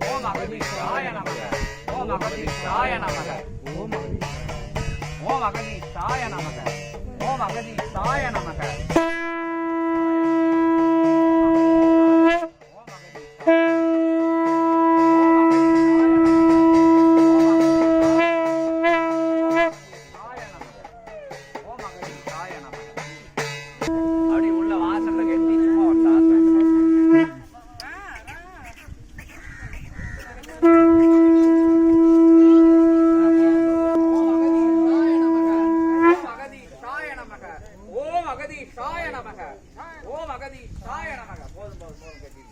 ஓம் அகதீஷாய நமக ஓம் அகதீஷாய நமக ஓம் அகதீஷாய நமக ஓம் அகதீஷாய நமக அப்படி உள்ள வாசல்ல கட்டி சும்மா ஒரு ஓம் அகதீஷாய நமக ஓம் அகதீஷாய நமக போதும் போதும் போதும் கட்டி